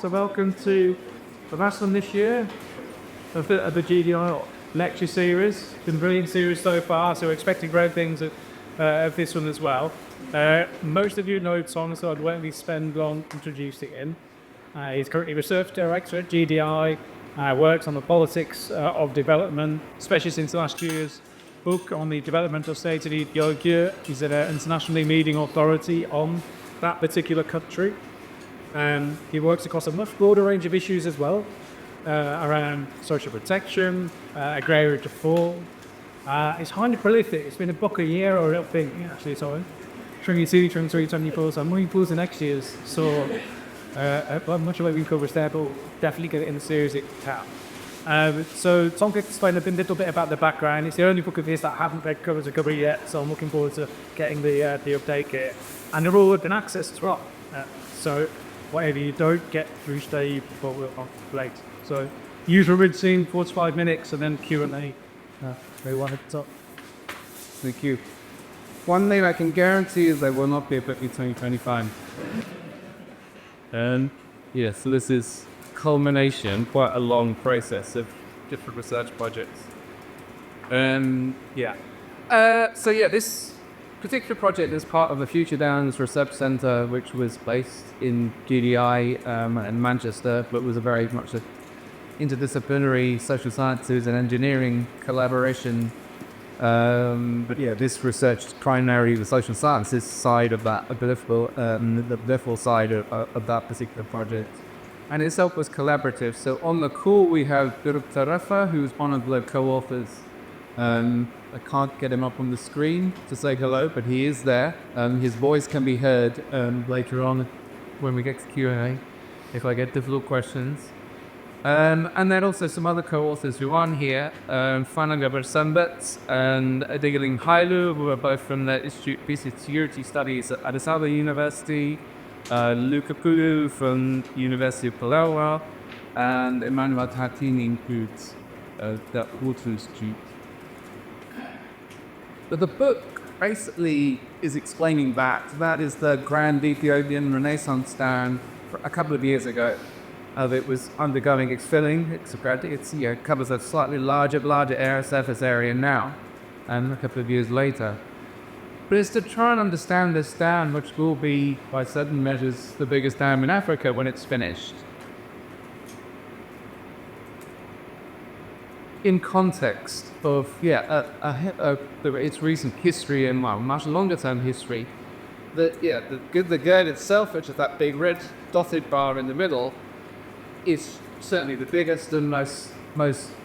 So welcome to the last one this year of the GDI lecture series. It's been a brilliant series so far, so we're expecting great things of this one as well. Most of you know Tom, so I won't really spend long introducing him. He's currently research director at GDI, works on the politics of development, especially since last year's book on the developmental state of Ethiopia. He's an internationally leading authority on that particular country. He works across a much broader range of issues as well, around social protection, agrarian reform. It's highly prolific. It's been a book a year or I think, actually, sorry. 22, 23, 24, so I'm looking forward to next year's. So, much of what we cover there, but we'll definitely get it in the series it can. So Tom can explain a little bit about the background. It's the only book of his that I haven't read cover to cover yet, so I'm looking forward to getting the update here. And they're all open access as well. So whatever you don't get through stay, but we'll late. So usual routine, 45 minutes, and then Q&A. Very one at the top. Thank you. One thing I can guarantee is there will not be a book in 2025. And yeah, so this is culmination, quite a long process of different research projects. This particular project is part of the Future Downs Research Centre, which was based in GDI in Manchester, but was a very much interdisciplinary social sciences and engineering collaboration. This research is primarily the social sciences side of that, the political side of that particular project. And itself was collaborative. So on the call we have Rafa, who's one of the co-authors. I can't get him up on the screen to say hello, but he is there. His voice can be heard later on when we get to Q&A, if I get difficult questions. And then also some other co-authors who aren't here, Fanaga Bersambet and Digeling Hailu, who are both from the Institute of Peace and Security Studies at Addis Ababa University, Luca Pulu from University of Palau, and Emmanuel Tartini includes the Water Institute. But the book basically is explaining that is the Grand Ethiopian Renaissance Dam a couple of years ago. It was undergoing exfilling. It covers a slightly larger air surface area now, and a couple of years later. But it's to try and understand this dam, which will be, by certain measures, the biggest dam in Africa when it's finished. In context of its recent history and much longer term history, the GERD itself, which is that big red dotted bar in the middle, is certainly the biggest and most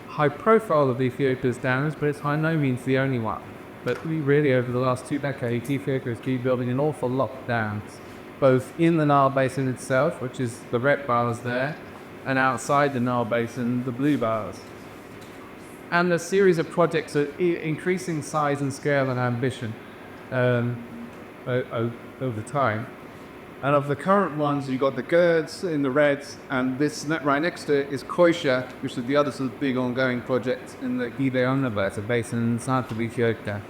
high profile of Ethiopia's dams, but it's by no means the only one. But we really, over the last 2 decades, Ethiopia has been building an awful lot of dams, both in the Nile Basin itself, which is the red bars there, and outside the Nile Basin, the blue bars. And a series of projects of increasing size and scale and ambition over time. And of the current ones, you've got the GERDs in the reds, and this right next to it is Koisha, which is the other sort of big ongoing project in the Nile Basin south of Ethiopia.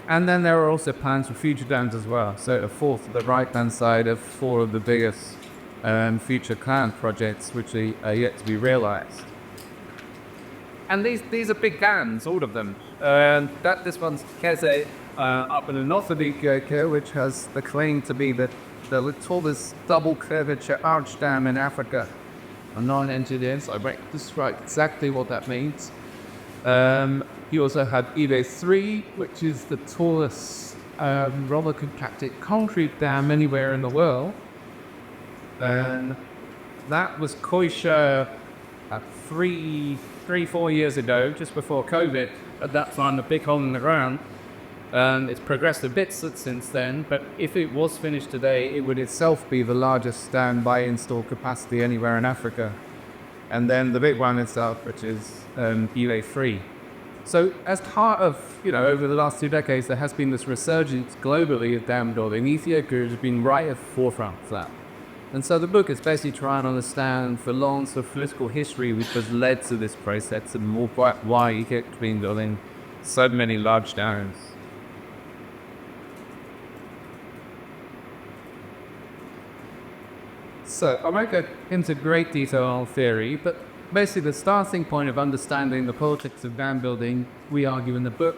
And then there are also plans for future dams as well. So a fourth of the right-hand side of 4 of the biggest future planned projects, which are yet to be realized. And these are big dams, all of them. This one's Keze up in the north of Ethiopia, which has the claim to be the tallest double curvature arch dam in Africa. I'm not an engineer, so I won't describe exactly what that means. You also have Ile 3, which is the tallest roller compacted concrete dam anywhere in the world. And that was Koisha 3-4 years ago, just before COVID. At that time, a big hole in the ground. It's progressed a bit since then, but if it was finished today, it would itself be the largest dam by installed capacity anywhere in Africa. And then the big one itself, which is Ile 3. So as part of, over the last 2 decades, there has been this resurgence globally of dam building. Ethiopia has been right at the forefront of that. And so the book is basically trying to understand the long sort of political history which has led to this process and more why Ethiopia has been building so many large dams. So I won't go into great detail on theory, but basically the starting point of understanding the politics of dam building, we argue in the book,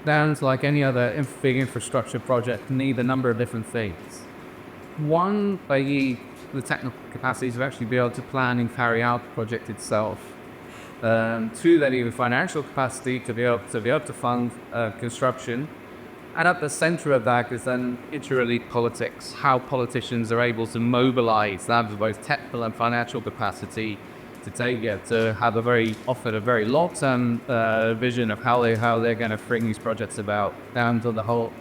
dams, like any other big infrastructure project, need a number of different things. One, i.e. the technical capacity to actually be able to plan and carry out the project itself. Two, they need the financial capacity to be able to fund construction. And at the center of that is then inter-elite politics, how politicians are able to mobilize that both technical and financial capacity to have often a very long-term vision of how they're going to bring these projects about, down to the whole.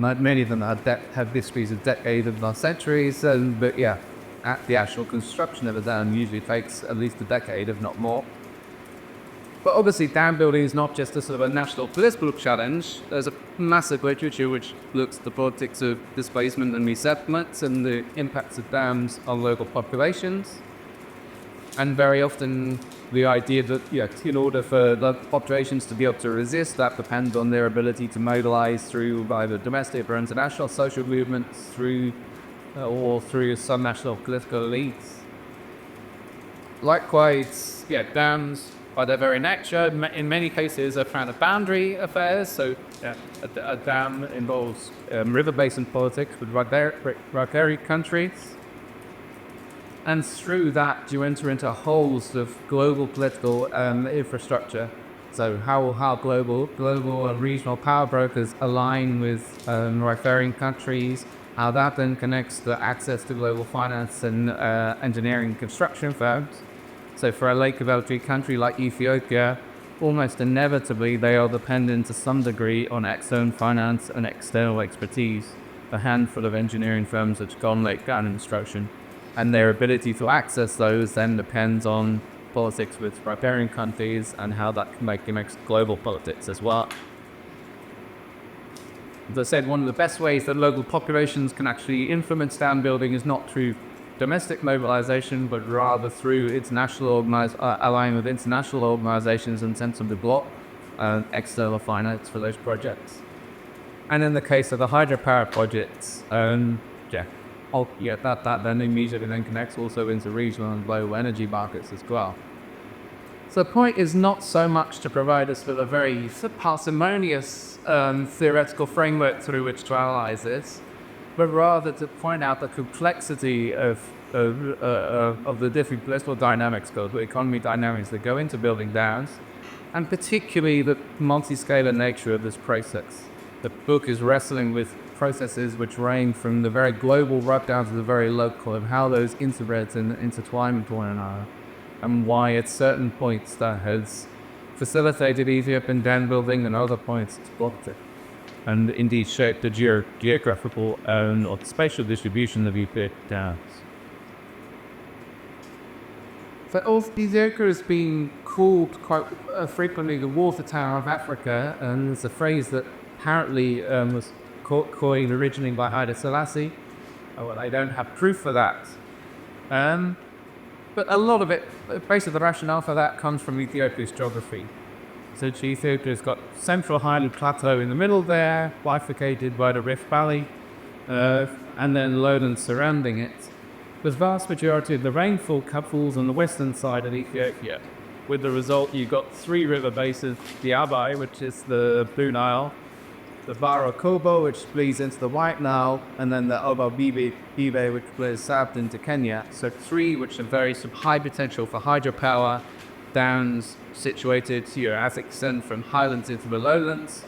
Many of them have histories of decades, if not centuries, but yeah, at the actual construction of a dam usually takes at least a decade, if not more. But obviously, dam building is not just a sort of a national political challenge. There's a massive literature which looks at the politics of displacement and resettlement and the impacts of dams on local populations. And very often, the idea that in order for the populations to be able to resist, that depends on their ability to mobilize through either domestic or international social movements, or through some national political elites. Likewise, dams, by their very nature, in many cases are kind of boundary affairs. So a dam involves river basin politics with riparian countries. And through that, you enter into a whole sort of global political infrastructure. So how global and regional power brokers align with riparian countries, how that then connects to access to global finance and engineering construction firms. So for a lake developing country like Ethiopia, almost inevitably they are dependent to some degree on external finance and external expertise, a handful of engineering firms which go on lake dam construction. And their ability to access those then depends on politics with riparian countries and how that makes global politics as well. As I said, one of the best ways that local populations can actually influence dam building is not through domestic mobilization, but rather through allying with international organizations and sensibly block external finance for those projects. And in the case of the hydropower projects, that then immediately then connects also into regional and global energy markets as well. So the point is not so much to provide us with a very parsimonious theoretical framework through which to analyze this, but rather to point out the complexity of the different political dynamics, the economy dynamics that go into building dams, and particularly the multi-scalar nature of this process. The book is wrestling with processes which range from the very global right down to the very local, and how those interbred and intertwine with one another, and why at certain points that has facilitated Ethiopian dam building and other points it's blocked it, and indeed shaped the geographical or spatial distribution of Ethiopian dams. But Ethiopia has been called quite frequently the water tower of Africa, and it's a phrase that apparently was coined originally by Haile Selassie. Well, I don't have proof for that. But a lot of it, basically the rationale for that comes from Ethiopia's geography. So Ethiopia's got central highland plateau in the middle there, bifurcated by the Rift Valley, and then lowlands surrounding it. The vast majority of the rainfall falls on the western side of Ethiopia. With the result, you've got three river basins: the Abai, which is the Blue Nile, the Bara Kobo, which bleeds into the White Nile, and then the Oba Bibe, which bleeds south into Kenya. So three which are very high potential for hydropower, dams situated as it extends from highlands into the lowlands.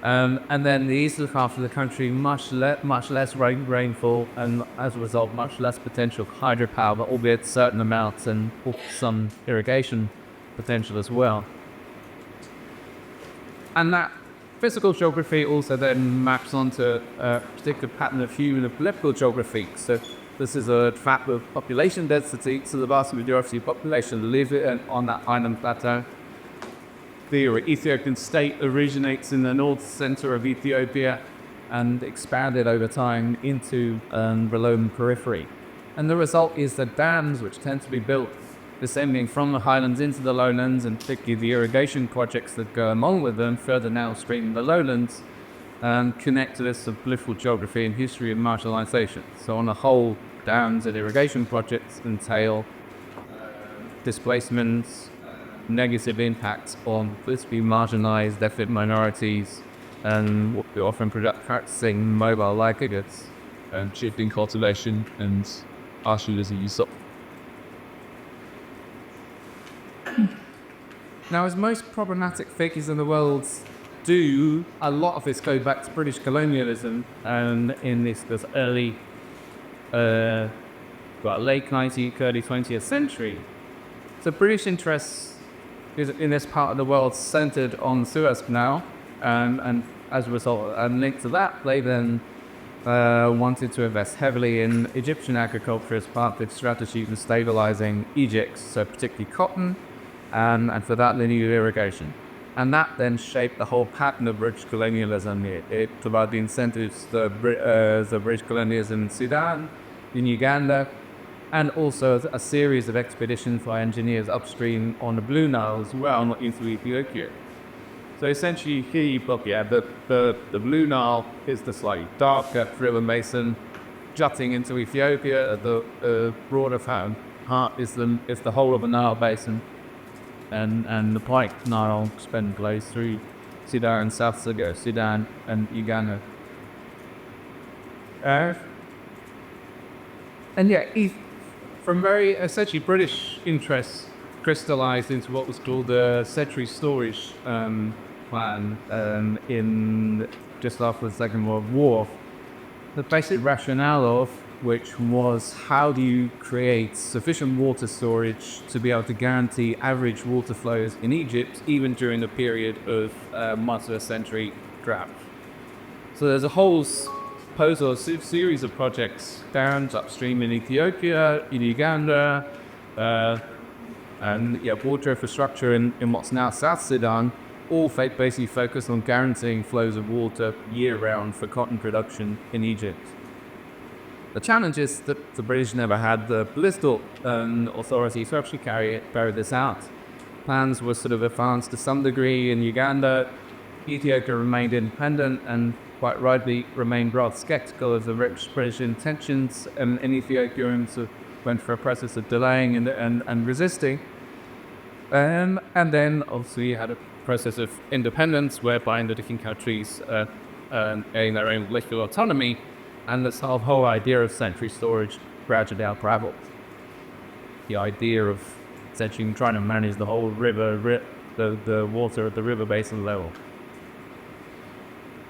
And then the eastern half of the country, much less rainfall, and as a result, much less potential hydropower, but albeit certain amounts, and some irrigation potential as well. And that physical geography also then maps onto a particular pattern of human and political geography. So this is a fact of population density, so the vast majority of the population live on that highland plateau. The Ethiopian state originates in the north center of Ethiopia and expanded over time into the lowland periphery. And the result is that dams, which tend to be built descending from the highlands into the lowlands, and particularly the irrigation projects that go along with them further downstream in the lowlands, connect to this political geography and history of marginalization. So on the whole, dams and irrigation projects entail displacements, negative impacts on politically marginalized ethnic minorities, and what we're often practicing mobile livelihoods. And shifting cultivation and partial disease. Now, as most problematic figures in the world do, a lot of this goes back to British colonialism, and in this early, late 19th, early 20th century. So British interests in this part of the world centered on Suez Canal, and as a result, and linked to that, they then wanted to invest heavily in Egyptian agriculture as part of its strategy for stabilizing Egypt, so particularly cotton, and for that they needed irrigation. And that then shaped the whole pattern of British colonialism. It provided the incentives for the British colonialism in Sudan, in Uganda, and also a series of expeditions by engineers upstream on the Blue Nile as well, into Ethiopia. So essentially here you've got, the Blue Nile is the slightly darker river basin jutting into Ethiopia. The broader part is the whole of the Nile Basin. And the Pike Nile flows through Sudan and South Sudan and Uganda. From very essentially British interests crystallized into what was called the Century Storage Plan in just after the Second World War. The basic rationale of which was, how do you create sufficient water storage to be able to guarantee average water flows in Egypt even during the period of multi-century drought. So there's a whole series of projects down upstream in Ethiopia, in Uganda, and water infrastructure in what's now South Sudan, all basically focused on guaranteeing flows of water year-round for cotton production in Egypt. The challenge is that the British never had the political authority to actually carry this out. Plans were sort of advanced to some degree in Uganda. Ethiopia remained independent and quite rightly remained rather skeptical of the British intentions, and Ethiopians went for a process of delaying and resisting. And then obviously you had a process of independence whereby the different countries gained their own political autonomy, and this whole idea of century storage gradually unraveled. The idea of essentially trying to manage the whole river, the water at the river basin level.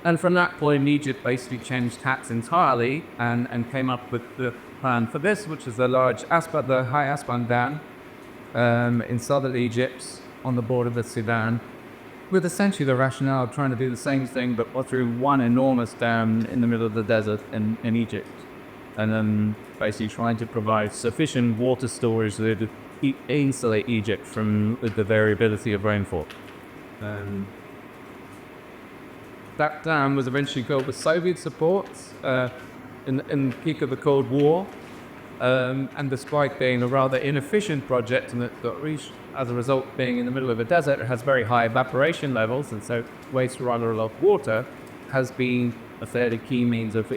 And from that point, Egypt basically changed tacks entirely and came up with the plan for this, which is the High Aswan Dam in southern Egypt on the border with Sudan, with essentially the rationale of trying to do the same thing but through one enormous dam in the middle of the desert in Egypt, and then basically trying to provide sufficient water storage that would insulate Egypt from the variability of rainfall. That dam was eventually built with Soviet support in the peak of the Cold War, and despite being a rather inefficient project and that got reached as a result being in the middle of a desert, it has very high evaporation levels, and so wastes rather a lot of water, has been a fairly key means of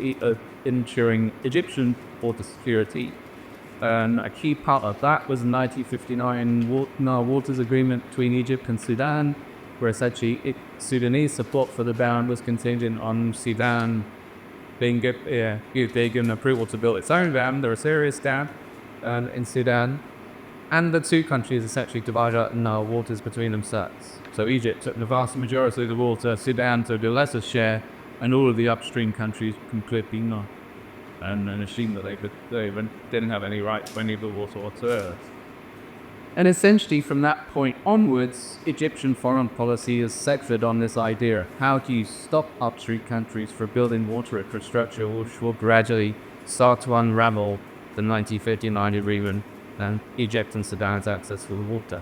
ensuring Egyptian water security. And a key part of that was the 1959 Nile Waters Agreement between Egypt and Sudan, where essentially Sudanese support for the dam was contingent on Sudan being given approval to build its own dam, the Osiris Dam, in Sudan. And the two countries essentially divided up Nile waters between themselves. So Egypt took the vast majority of the water, Sudan took the lesser share, and all of the upstream countries completely not. And assumed that they didn't have any right to any of the water whatsoever. And essentially from that point onwards, Egyptian foreign policy is centered on this idea: how do you stop upstream countries from building water infrastructure which will gradually start to unravel the 1959 agreement and Egypt and Sudan's access to the water.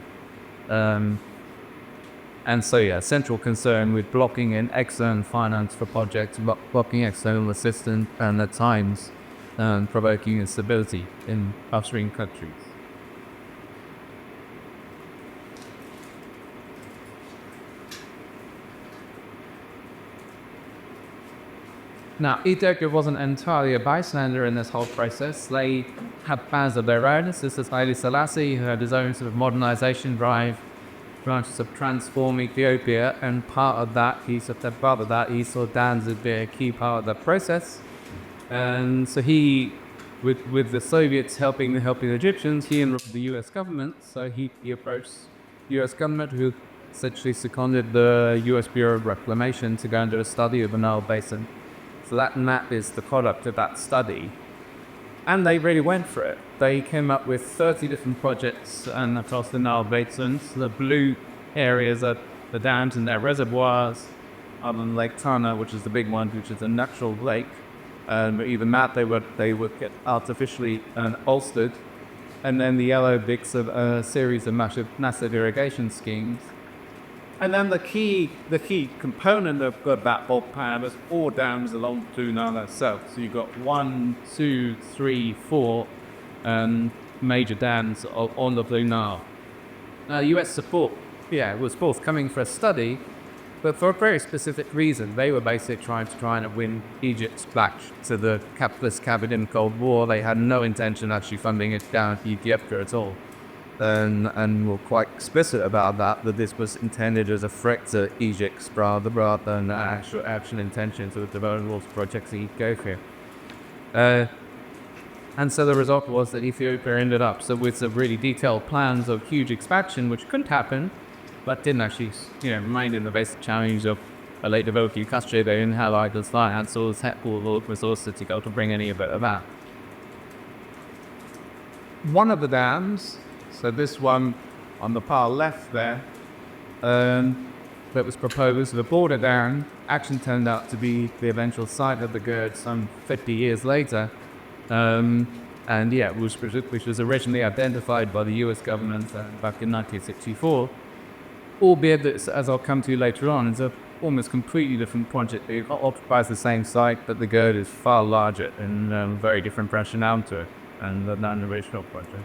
And so, central concern with blocking in external finance for projects, blocking external assistance, and at times provoking instability in upstream countries. Now, Ethiopia wasn't entirely a bystander in this whole process. They had plans of their own. This is Haile Selassie, who had his own sort of modernization drive, trying to sort of transform Ethiopia, and part of that, he saw dams as being a key part of that process. And so he, with the Soviets helping the Egyptians, he and the US government, so he approached the US government, who essentially seconded the US Bureau of Reclamation to go and do a study of the Nile Basin. So that map is the product of that study. And they really went for it. They came up with 30 different projects and across the Nile Basin. So the blue areas are the dams and their reservoirs, other than Lake Tana, which is the big one, which is a natural lake. Even that they would get artificially bolstered. And then the yellow bits of a series of massive irrigation schemes. And then the key component of that whole plan was 4 dams along the Nile itself. So you've got 1, 2, 3, 4 major dams on the Blue Nile. Now, US support, was forthcoming for a study, but for a very specific reason. They were basically trying to win Egypt back to the capitalist cabin in the Cold War. They had no intention of actually funding it down to Ethiopia at all. And were quite explicit about that this was intended as a threat to Egypt rather than actual intention to the development projects in Ethiopia. And so the result was that Ethiopia ended up with some really detailed plans of huge expansion, which couldn't happen, but didn't actually, remain in the basic challenge of a late developing country. They didn't have either science or the resources to go to bring any of it about. One of the dams, so this one on the far left there, that was proposed, the border dam, actually turned out to be the eventual site of the GERD some 50 years later. Which was originally identified by the US government back in 1964, albeit that, as I'll come to later on, is a almost completely different project. It occupies the same site, but the GERD is far larger and very different rationale to it than the original project.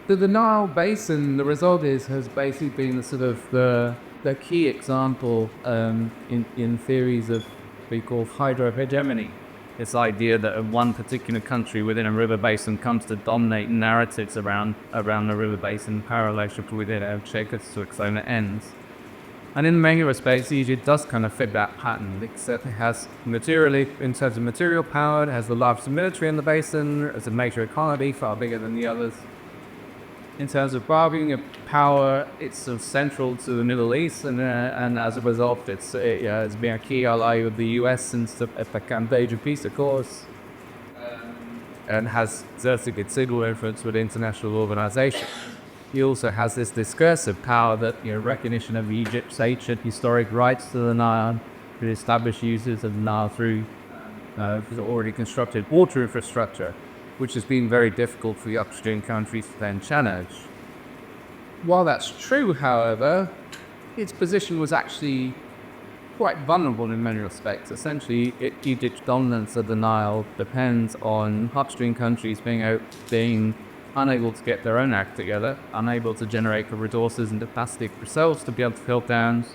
So the Nile Basin, the result has basically been the key example in theories of what we call hydro-hegemony. This idea that one particular country within a river basin comes to dominate narratives around the river basin, parallel within it, take us to its own ends. And in many respects, Egypt does kind of fit that pattern, except it has materially, in terms of material power, it has the largest military in the basin, it's a major economy, far bigger than the others. In terms of bargaining power, it's sort of central to the Middle East, and as a result, it's been a key ally of the US since the Camp David peace accords, and has exerted considerable influence with international organizations. He also has this discursive power that recognition of Egypt's ancient historic rights to the Nile, to establish uses of the Nile through already constructed water infrastructure, which has been very difficult for the upstream countries to then challenge. While that's true, however, its position was actually quite vulnerable in many respects. Essentially, Egypt's dominance of the Nile depends on upstream countries being unable to get their own act together, unable to generate the resources and capacity themselves to be able to fill dams,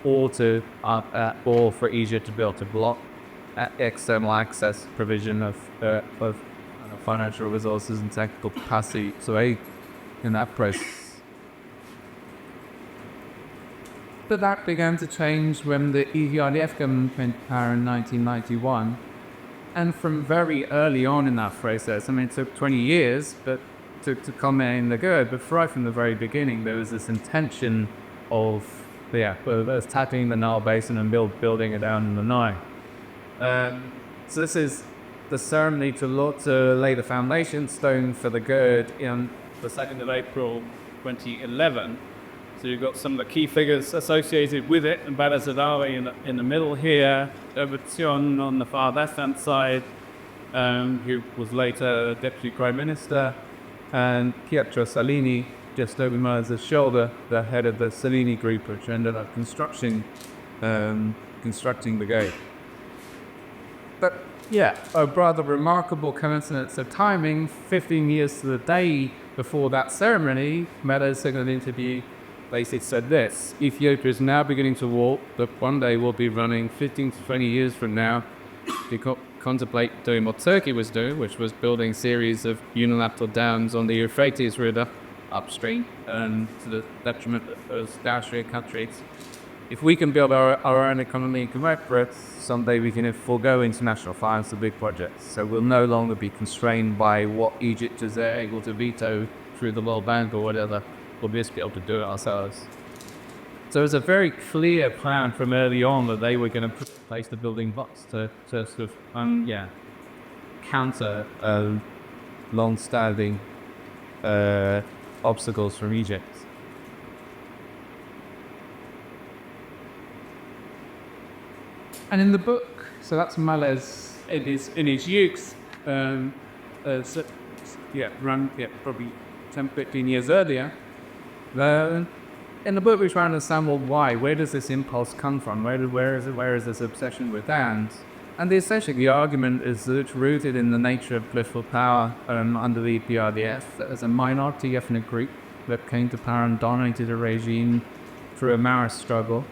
or for Egypt to be able to block external access provision of financial resources and technical capacity to aid in that process. But that began to change when the EPRDF government went to power in 1991. And from very early on in that process, it took 20 years to culminate in the GERD, but right from the very beginning, there was this intention of tapping the Nile Basin and building it down in the Nile. So this is the ceremony to lay the foundation stone for the GERD in the 2nd of April 2011. So you've got some of the key figures associated with it, and Bala Zadawi in the middle here, Obertsion on the far left-hand side, who was later Deputy Prime Minister, and Pietro Salini just over Moses' shoulder, the head of the Salini group, which ended up constructing the GERD. But a rather remarkable coincidence of timing. 15 years to the day before that ceremony, Meadows took an interview basically said this: Ethiopia is now beginning to walk, but one day we'll be running 15 to 20 years from now to contemplate doing what Turkey was doing, which was building a series of unilateral dams on the Euphrates River upstream and to the detriment of those downstream countries. If we can build our own economy and come for it, someday we can forego international finance for big projects. So we'll no longer be constrained by what Egypt is able to veto through the World Bank or whatever. We'll just be able to do it ourselves. So it's a very clear plan from early on that they were going to put in place the building blocks to sort of counter long-standing obstacles from Egypt. And in the book, so that's Malez in his youth, probably 10, 15 years earlier. In the book, we try to understand, well, why? Where does this impulse come from? Where is this obsession with land? And essentially, the argument is that it's rooted in the nature of political power under the EPRDF as a minority ethnic group that came to power and dominated a regime through a Maoist struggle.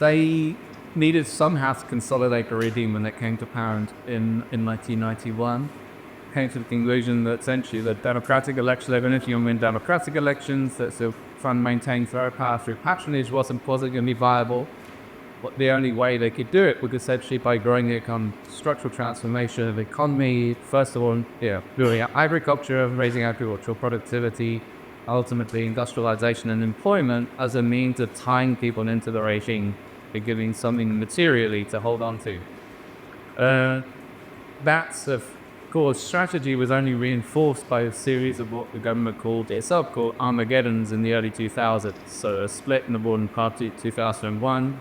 They needed somehow to consolidate the regime when they came to power in 1991. Came to the conclusion that essentially the democratic elections, even if you win democratic elections, that sort of trying to maintain through power through patronage wasn't positively viable. But the only way they could do it was essentially by growing the structural transformation of the economy. First of all, doing agriculture, raising agricultural productivity, ultimately industrialization and employment as a means of tying people into the regime and giving something materially to hold on to. That's of course, strategy was only reinforced by a series of what the government called Armageddons in the early 2000s. So a split in the ruling party 2001,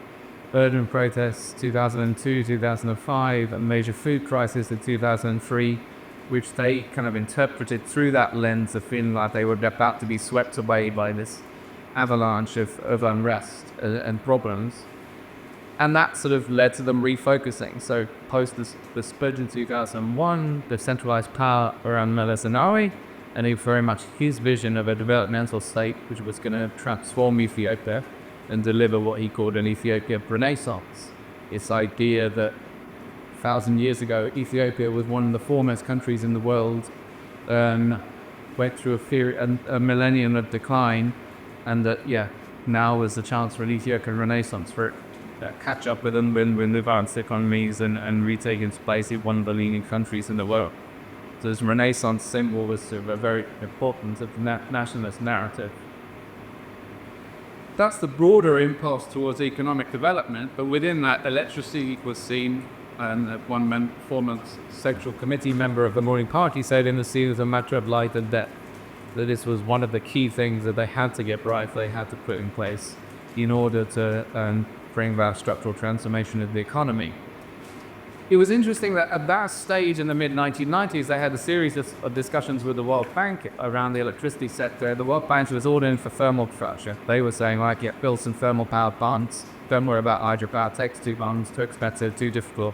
urban protests 2002, 2005, a major food crisis in 2003, which they kind of interpreted through that lens of feeling like they were about to be swept away by this avalanche of unrest and problems. And that sort of led to them refocusing. So post the split in 2001, the centralized power around Meles Zenawi, and he very much his vision of a developmental state which was going to transform Ethiopia and deliver what he called an Ethiopian Renaissance. This idea that 1,000 years ago, Ethiopia was one of the foremost countries in the world, went through a millennium of decline, and that, now was the chance for an Ethiopian Renaissance, for it catch up with them with advanced economies and retake its place in one of the leading countries in the world. So this Renaissance symbol was sort of a very important of the nationalist narrative. That's the broader impulse towards economic development, but within that, electricity was seen, and one former Central Committee member of the ruling party said in the scene as a matter of life and death, that this was one of the key things that they had to get right, they had to put in place in order to bring about structural transformation of the economy. It was interesting that at that stage in the mid-1990s, they had a series of discussions with the World Bank around the electricity sector. The World Bank was all in for thermal infrastructure. They were saying, build some thermal power plants. Don't worry about hydropower, takes too long, too expensive, too difficult.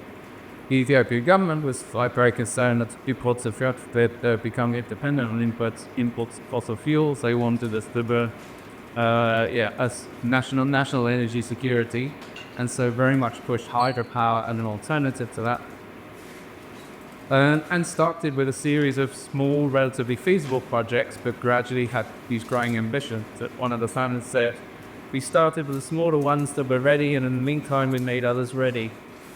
The Ethiopian government was very concerned that imports of fuel that become independent on imports of fossil fuels. They wanted us to as national energy security, and so very much pushed hydropower and an alternative to that, and started with a series of small, relatively feasible projects, but gradually had these growing ambitions. That one of the founders said, we started with the smaller ones that were ready, and in the meantime we made others ready.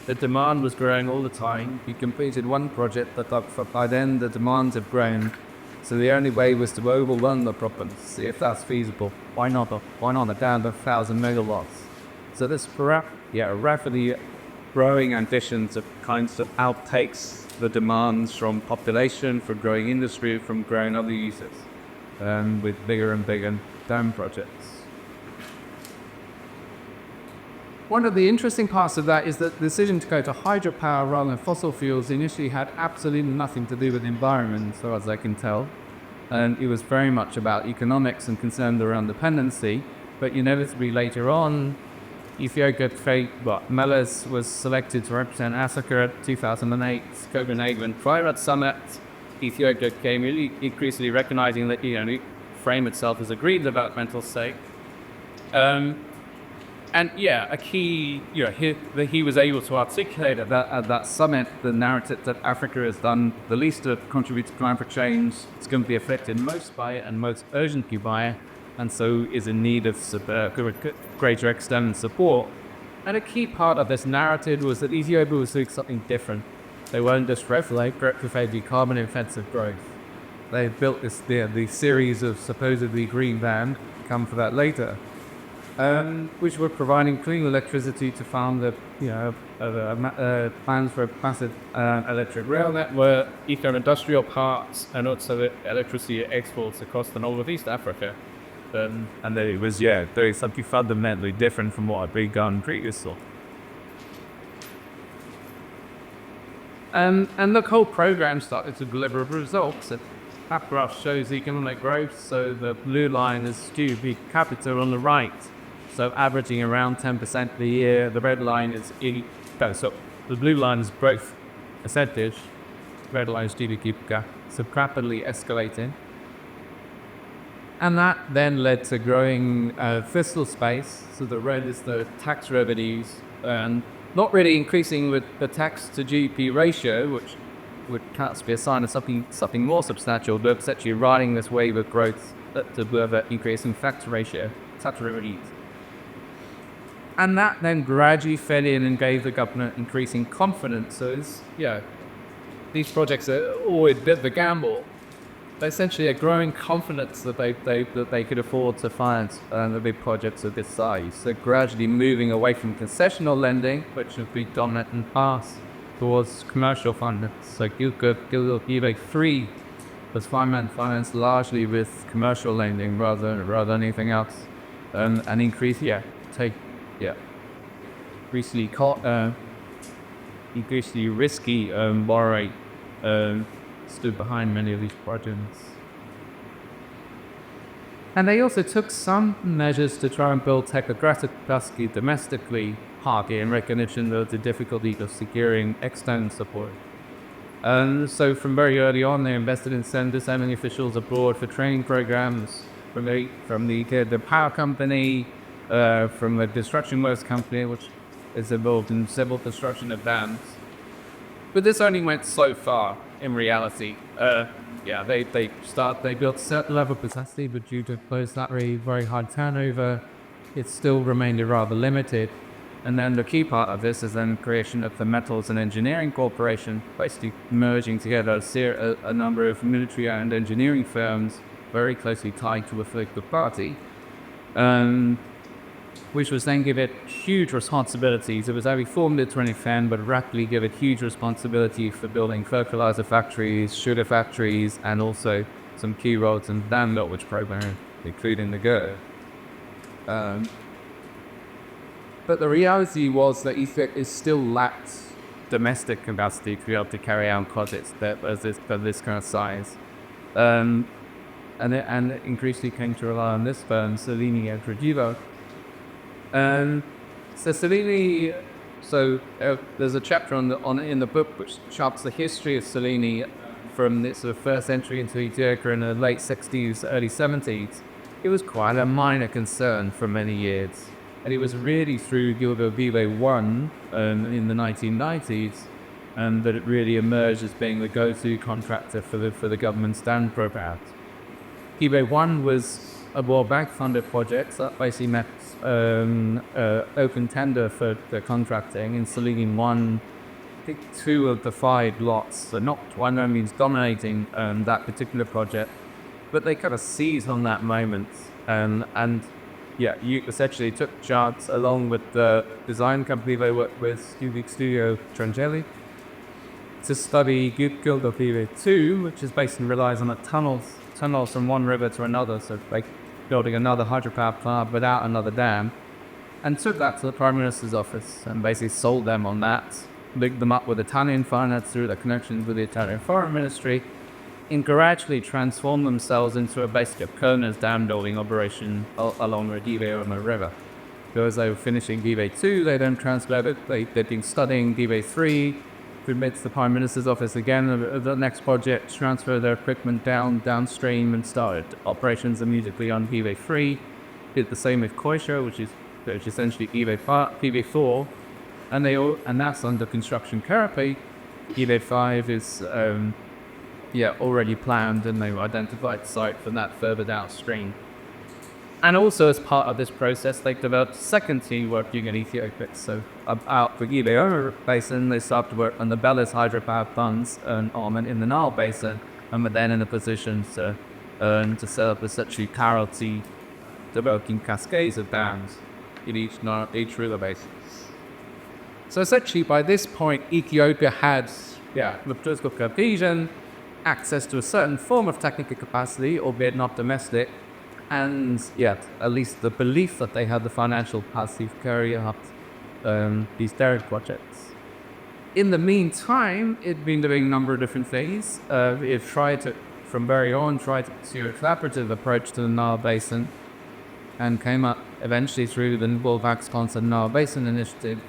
The demand was growing all the time. We completed one project, but by then the demands have grown. So the only way was to overrun the problems, see if that's feasible. Why not down to 1,000 megawatts? So this rapidly growing ambitions of kinds of outtakes the demands from population, from growing industry, from growing other uses, with bigger and bigger dam projects. One of the interesting parts of that is that the decision to go to hydropower rather than fossil fuels initially had absolutely nothing to do with the environment, as far as I can tell. And it was very much about economics and concerned around dependency. But inevitably later on, Meles was selected to represent Africa at 2008 Copenhagen Climate Summit. Ethiopia came really increasingly recognizing that, frame itself as a green developmental state. And yeah, a key, he was able to articulate at that summit the narrative that Africa has done the least to contribute to climate change, it's going to be affected most by it and most urgently by it, and so is in need of greater external support. And a key part of this narrative was that Ethiopia was doing something different. They weren't just replicating carbon-intensive growth. They built the series of supposedly green band, come for that later, which were providing clean electricity to farm the plans for a massive electric rail network, eco-industrial parks, and also electricity exports across the north of East Africa. And that it was, doing something fundamentally different from what had been done previously. And the whole program started to deliver results. That graph shows economic growth, so the blue line is GDP per capita on the right, so averaging around 10% a year. The red line is so the blue line is growth percentage, red line is GDP per capita, so rapidly escalating. And that then led to growing fiscal space, so the red is the tax revenues, and not really increasing with the tax to GDP ratio, which would perhaps be a sign of something more substantial, but it's actually riding this wave of growth to further increase in tax ratio, tax revenues. And that then gradually fed in and gave the government increasing confidence. So these projects are always a bit of a gamble. But essentially a growing confidence that they could afford to finance the big projects of this size. So gradually moving away from concessional lending, which have been dominant in the past, towards commercial finance. So Gibe 3 was financed largely with commercial lending rather than anything else, and increasingly risky borrowing stood behind many of these projects. And they also took some measures to try and build technocratic capacity domestically, partly in recognition of the difficulty of securing external support. And so from very early on, they invested in sending officials abroad for training programs from the power company, from the construction works company, which is involved in several construction of dams. But this only went so far in reality. They built a certain level of capacity, but due to very, very high turnover, it still remained rather limited. And then the key part of this is then creation of the Metals and Engineering Corporation, basically merging together a number of military-owned engineering firms very closely tied to a political party, which was then given huge responsibilities. It was only formed in 2010, but rapidly given huge responsibility for building fertilizer factories, sugar factories, and also some key roles in the dam which program, including the GERD. But the reality was that Ethiopia still lacked domestic capacity to be able to carry out projects of this kind of size. And it increasingly came to rely on this firm, Salini and Regivo. So Salini, there's a chapter in the book which charts the history of Salini from its first entry into Ethiopia in the late 60s, early 70s. It was quite a minor concern for many years. And it was really through Gibe 1 in the 1990s that it really emerged as being the go-to contractor for the government's dam programs. Gibe 1 was a World Bank funded project that basically met open tender for the contracting, and Salini won, I think, 2 of the 5 lots, so not by no means dominating that particular project, but they kind of seized on that moment, you essentially took charts along with the design company they worked with, Studio Trangeli, to study Gibe 2, which is basically relies on tunnels from one river to another, so like building another hydropower plant without another dam, and took that to the Prime Minister's office and basically sold them on that, linked them up with Italian finance through their connections with the Italian Foreign Ministry, and gradually transformed themselves into a basic Kona's dam building operation along the Gibe on the river. So as they were finishing Gibe 2, they then translated, they'd been studying Gibe 3, admits the Prime Minister's office again, the next project, transfer their equipment downstream and started operations immediately on Gibe 3. did the same with Koisha, which is essentially PV4, and that's under construction currently. EV5 is already planned, and they've identified the site for that further downstream. And also, as part of this process, they've developed a second team working in Ethiopia. So, out for Nile Basin, they started to work on the Bellis hydropower plants and armament in the Nile Basin, and were then in a position to set up essentially parallel developing cascades of dams in each river basin. So, essentially, by this point, Ethiopia had the political cohesion, access to a certain form of technical capacity, albeit not domestic, and at least the belief that they had the financial capacity to carry out these dairy projects. In the meantime, it'd been doing a number of different things. It tried to pursue a collaborative approach to the Nile Basin, and came up eventually through the World Bank's sponsored Nile Basin Initiative,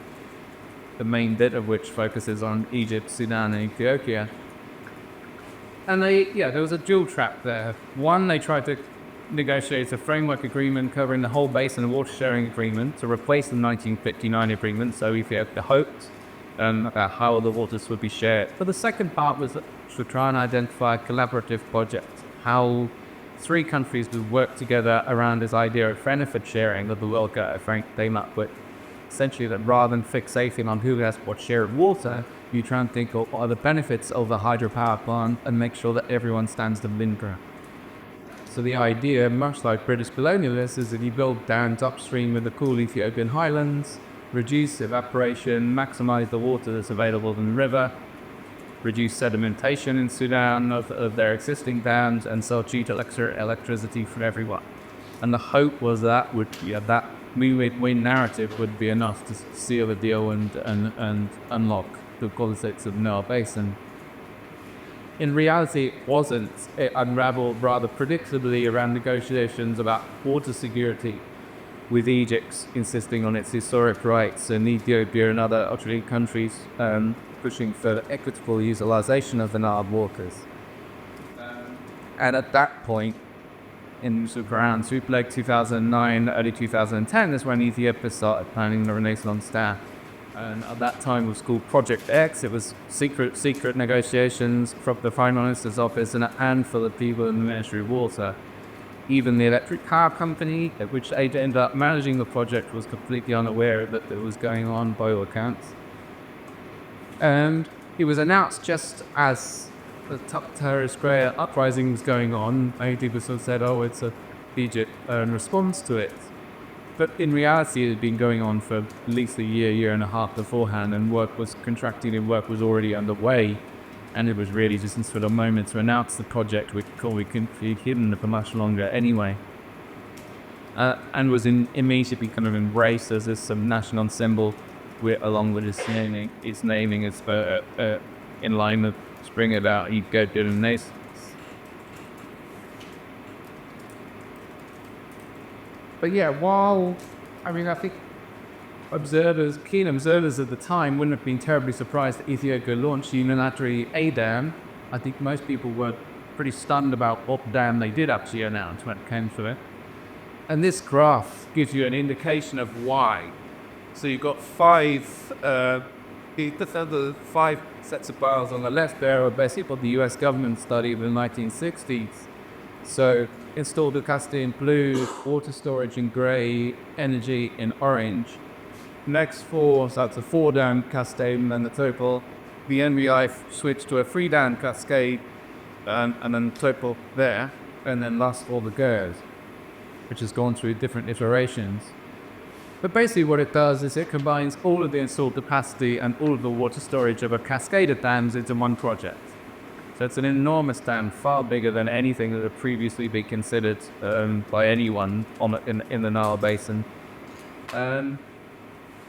the main bit of which focuses on Egypt, Sudan, and Ethiopia. And there was a dual track there. One, they tried to negotiate a framework agreement covering the whole basin, a water sharing agreement, to replace the 1959 agreement, so Ethiopia hoped about how the waters would be shared. But the second part was to try and identify a collaborative project, how three countries would work together around this idea of benefit sharing that the World Bank came up with. Essentially, that rather than fixating on who has what share of water, you try and think of what are the benefits of a hydropower plant and make sure that everyone stands to win. So the idea, much like British colonialism, is that you build dams upstream with the cool Ethiopian highlands, reduce evaporation, maximize the water that's available in the river, reduce sedimentation in Sudan of their existing dams, and sell cheap electricity for everyone. And the hope was that that win narrative would be enough to seal the deal and unlock the politics of the Nile Basin. In reality, it wasn't. It unraveled rather predictably around negotiations about water security, with Egypt insisting on its historic rights, and Ethiopia and other African countries pushing for equitable utilization of the Nile waters. And at that point, in around late 2009, early 2010, is when Ethiopia started planning the Renaissance Dam. And at that time it was called Project X. It was secret negotiations from the Prime Minister's office and a handful of people in the Ministry of Water. Even the electric power company, which ended up managing the project, was completely unaware that it was going on by all accounts. And it was announced just as the terrorist uprising was going on. Many people sort of said, it's a Egypt response to it. But in reality, it had been going on for at least a year and a half beforehand, and work was already underway. And it was really just sort of a moment to announce the project, which we couldn't be hidden for much longer anyway. And was immediately kind of embraced as some national symbol, along with its naming as in line with spring about Ethiopian Renaissance. But I think keen observers at the time wouldn't have been terribly surprised that Ethiopia launched unilaterally a dam. I think most people were pretty stunned about what dam they did actually announce when it came to it. And this graph gives you an indication of why. So you've got five sets of bars on the left there are basically what the US government studied in the 1960s. So installed capacity in blue, water storage in grey, energy in orange. Next four, so that's a 4-dam cascade, and then the total. The NBI switched to a 3-dam cascade, and then total there, and then last all the GERD, which has gone through different iterations. But basically what it does is it combines all of the installed capacity and all of the water storage of a cascade of dams into one project. So it's an enormous dam, far bigger than anything that had previously been considered by anyone in the Nile Basin.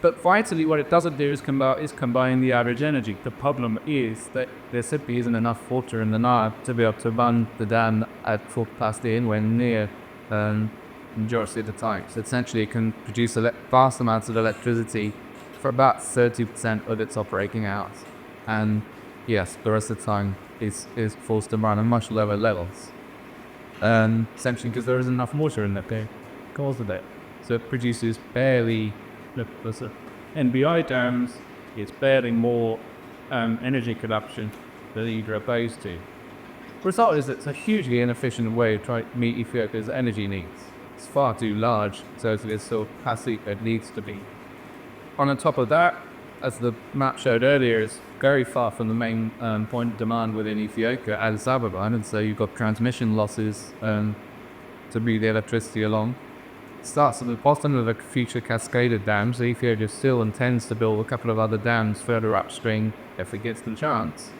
But vitally, what it doesn't do is combine the average energy. The problem is that there simply isn't enough water in the Nile to be able to run the dam at full capacity anywhere near majority of the time. So essentially, it can produce vast amounts of electricity for about 30% of its operating hours. And yes, the rest of the time is forced to run at much lower levels. Essentially because there isn't enough water in that day. because of it. So it produces barely, NBI dams, it's barely more energy consumption than either opposed to. The result is it's a hugely inefficient way of trying to meet Ethiopia's energy needs. It's far too large, so it's so passive it needs to be. On top of that, as the map showed earlier, it's very far from the main point of demand within Ethiopia, Addis Ababa, and so you've got transmission losses to move the electricity along. It starts at the bottom of the future cascaded dams. So Ethiopia still intends to build a couple of other dams further upstream if it gets the chance.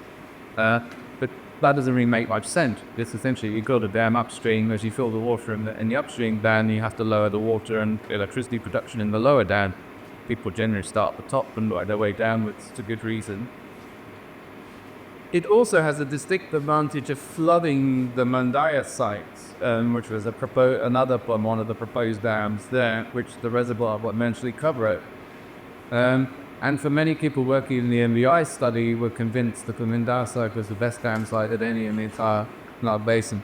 But that doesn't really make much sense. It's essentially you build a dam upstream. As you fill the water in the upstream dam, you have to lower the water and electricity production in the lower dam. People generally start at the top and work their way downwards for good reason. It also has a distinct advantage of flooding the Mandaya site, which was another one of the proposed dams there, which the reservoir will eventually cover it. And for many people working in the MBI study were convinced that the Mandaya site was the best dam site at any in the entire Nile Basin.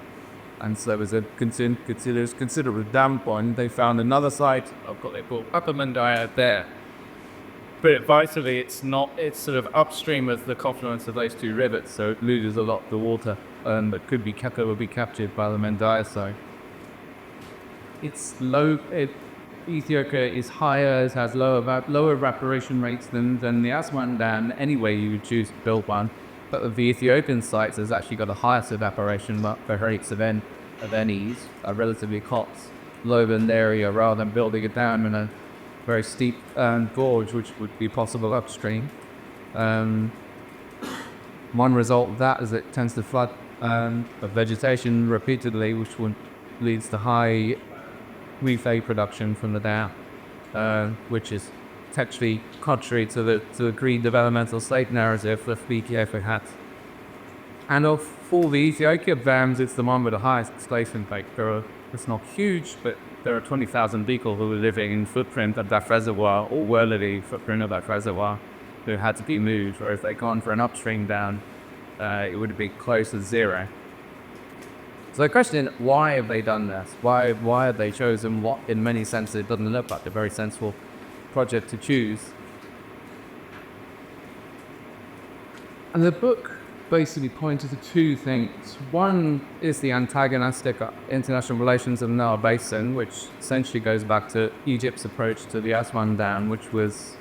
And so as a considerable dam point, they found another site, I've got it called Upper Mandaya there. But vitally, it's sort of upstream of the confluence of those two rivers, so it loses a lot of the water that would be captured by the Mandaya side. It's low. Ethiopia is higher, it has lower evaporation rates than the Aswan Dam. Anyway, you would choose to build one, but with the Ethiopian sites, has actually got the highest evaporation rates of NEs, a relatively hot, lowland area, rather than building a dam in a very steep gorge, which would be possible upstream. One result of that is it tends to flood vegetation repeatedly, which leads to high methane production from the dam, which is actually contrary to the green developmental state narrative that BKF had. And of all the Ethiopian dams, it's the one with the highest displacement rate. It's not huge, but there are 20,000 people who are living in footprint of that reservoir, or were living footprint of that reservoir, who had to be moved, or if they'd gone for an upstream dam, it would have been close to zero. So the question is, why have they done this? Why have they chosen what, in many senses, it doesn't look like a very sensible project to choose? And the book basically pointed to two things. One is the antagonistic international relations of the Nile Basin, which essentially goes back to Egypt's approach to the Aswan Dam, which was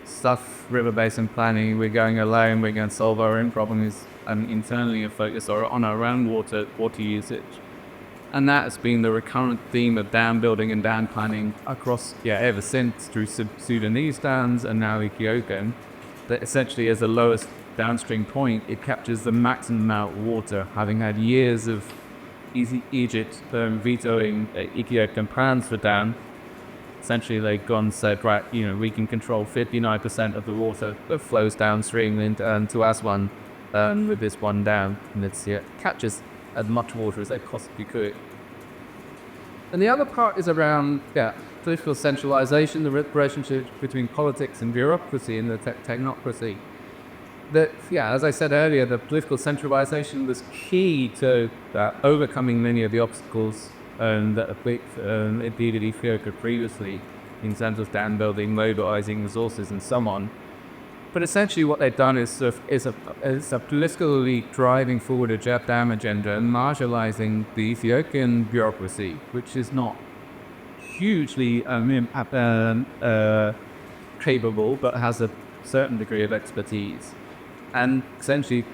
stuff river basin planning. We're going alone, we're going to solve our own problems, and internally focus on our own water usage. And that has been the recurrent theme of dam building and dam planning across, ever since, through Sudanese dams and now Ethiopian, that essentially as the lowest downstream point, it captures the maximum amount of water, having had years of Egypt vetoing Ethiopian plans for dam. Essentially, they've gone and said, right, we can control 59% of the water that flows downstream into Aswan with this one dam, and it catches as much water as they possibly could. And the other part is around political centralization, the relationship between politics and bureaucracy and the technocracy. As I said earlier, the political centralization was key to overcoming many of the obstacles that impeded Ethiopia previously in terms of dam building, mobilizing resources, and so on. But essentially, what they've done is a politically driving forward a dam agenda and marginalizing the Ethiopian bureaucracy, which is not hugely capable, but has a certain degree of expertise. And essentially,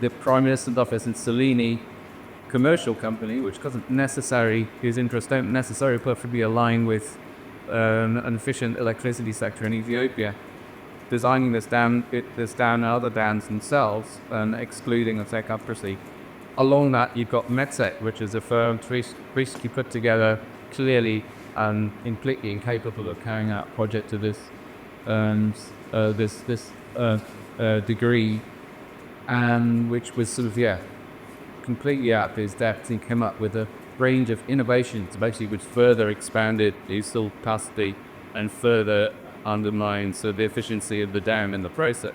the Prime Minister's office in Salini, commercial company, which his interests don't necessarily perfectly align with an efficient electricity sector in Ethiopia, designing this dam and other dams themselves and excluding the technocracy. Along that, you've got Metzet, which is a firm recently put together, clearly and completely incapable of carrying out a project to this degree, and which was completely out of his depth, and came up with a range of innovations, basically, which further expanded the installed capacity and further undermines the efficiency of the dam in the process.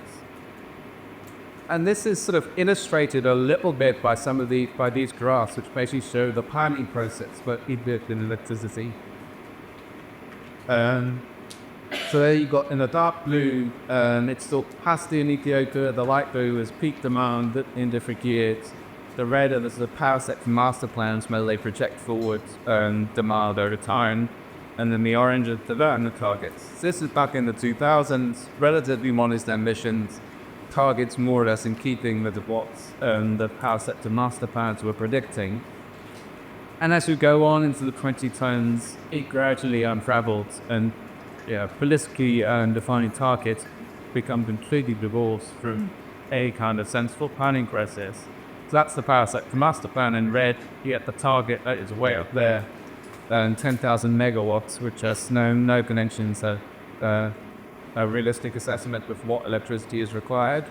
And this is sort of illustrated a little bit by these graphs, which basically show the planning process for Ethiopian electricity. So there you got in the dark blue, it's still capacity in Ethiopia. The light blue is peak demand in different years. The red are the power sector master plans where they project forward demand over time. And then the orange are development targets. This is back in the 2000s, relatively modest ambitions, targets more or less in keeping with what the power sector master plans were predicting. And as we go on into the 2010s, it gradually unraveled, and politically defining targets become completely divorced from a kind of sensible planning process. So that's the power sector master plan in red. You get the target that is way up there, 10,000 megawatts, which has no connections, a realistic assessment of what electricity is required.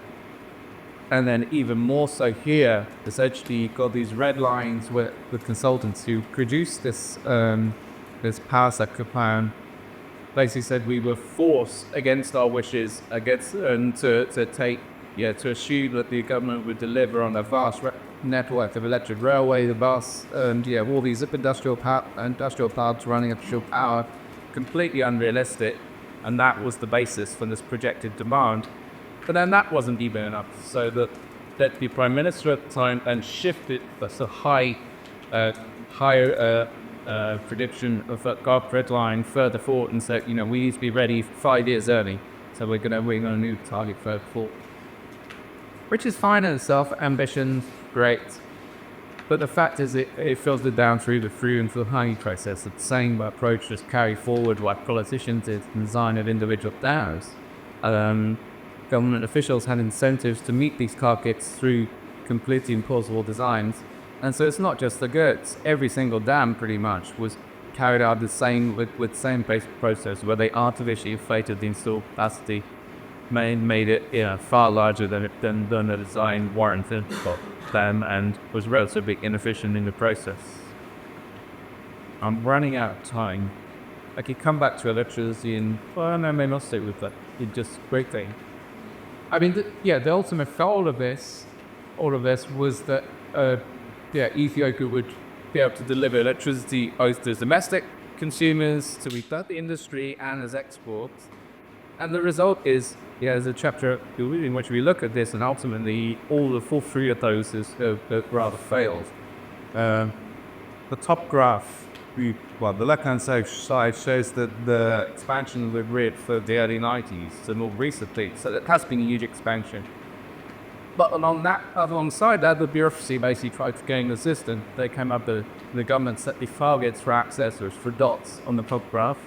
And then even more so here, essentially you've got these red lines with the consultants who produced this power sector plan basically said we were forced against our wishes, to assume that the government would deliver on a vast network of electric railway, the bus, and all these industrial plants running at full power, completely unrealistic, and that was the basis for this projected demand. But then that wasn't even enough, so the Deputy Prime Minister at the time then shifted the higher prediction of that red line further forward and said, we need to be ready 5 years early, so we're gonna move the target further forward. Which is fine in itself, ambition, great. But the fact is it filtered down through the planning process. The same approach was carried forward by politicians in the design of individual dams. Government officials had incentives to meet these targets through completely implausible designs. And so it's not just the GERDs. Every single dam pretty much was carried out the same with the same basic process where they artificially inflated the installed capacity, made it far larger than the design warranted for them, and was relatively inefficient in the process. I'm running out of time. I could come back to electricity and, well, no, maybe I'll stay with that. It's just a great thing. I mean, the ultimate goal of all of this was that Ethiopia would be able to deliver electricity both to domestic consumers, to restart the industry, and as exports. And the result is, there's a chapter in which we look at this, and ultimately all the full three of those have rather failed. The top graph, the left-hand side shows that the expansion of the grid for the early 90s to more recently, so it has been a huge expansion. But alongside that, the bureaucracy basically tried to gain assistance. They came up with the government set the targets for accessors, for dots on the top graph.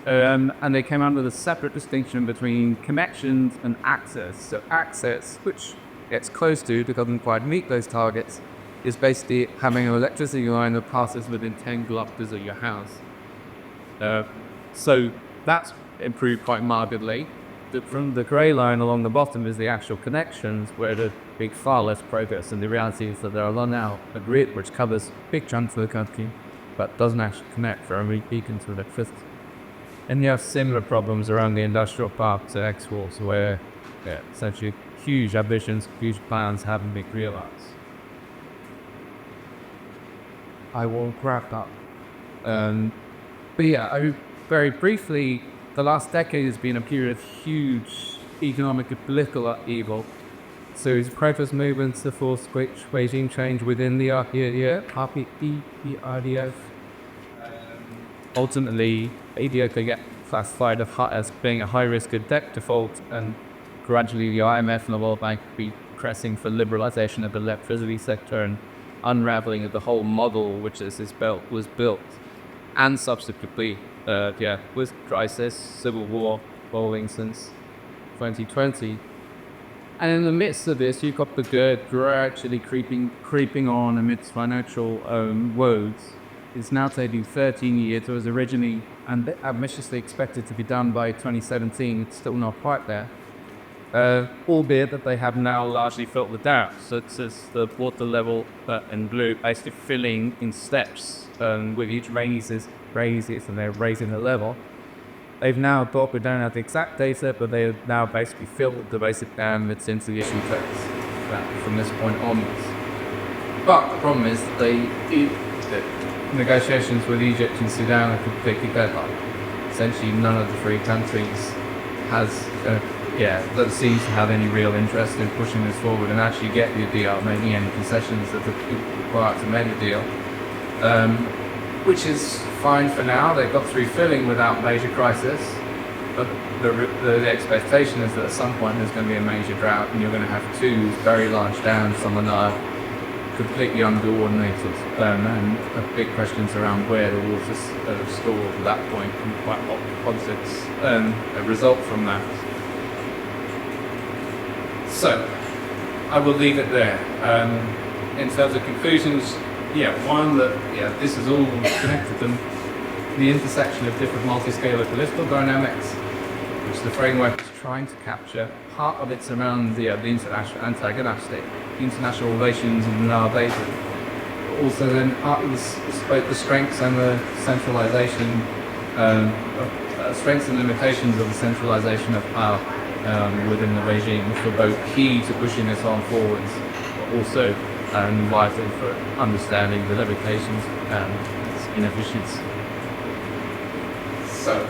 And they came out with a separate distinction between connections and access. So access, which gets close to, but doesn't quite meet those targets, is basically having an electricity line that passes within 10 kilometers of your house. So that's improved quite markedly. From the grey line along the bottom is the actual connections, where there's big far less progress, and the reality is that there are now a grid which covers big chunks of the country, but doesn't actually connect very beacons to electricity. And you have similar problems around the industrial parks and exports, where essentially huge ambitions, huge plans haven't been realized. I will wrap up. Very briefly, the last decade has been a period of huge economic and political upheaval. Series of protest movements, the forced regime change within the EPRDF. Ultimately, Ethiopia get classified as being a high risk of debt default, and gradually the IMF and the World Bank be pressing for liberalization of the electricity sector and unraveling of the whole model which was built, and subsequently, with crisis, civil war rolling since 2020. And in the midst of this, you've got the GERD gradually creeping on amidst financial woes. It's now taking 13 years. It was originally ambitiously expected to be done by 2017. It's still not quite there. Albeit that they have now largely filtered out. So it's the water level in blue basically filling in steps. With each raises, and they're raising the level. They've now thought, we don't have the exact data, but they have now basically filled the basic dam that's into the issue phase from this point onwards. But the problem is that negotiations with Egypt and Sudan are completely deadlocked. essentially none of the three countries that seems to have any real interest in pushing this forward and actually get the deal, making any concessions that are required to make the deal. Which is fine for now. They've got through filling without major crisis, but the expectation is that at some point there's going to be a major drought and you're going to have two very large dams on the Nile completely uncoordinated, and big questions around where the water's stored at that point and quite what posits result from that. So I will leave it there. In terms of conclusions, one that this is all connected to the intersection of different multi-scalar political dynamics, which the framework is trying to capture. Part of it's around the international antagonistic, international relations in the Nile Basin. Also then part of both the strengths and the centralisation, strengths and limitations of the centralisation of power within the regime, which were both key to pushing this on forwards, but also vital for understanding the limitations and its inefficiencies. So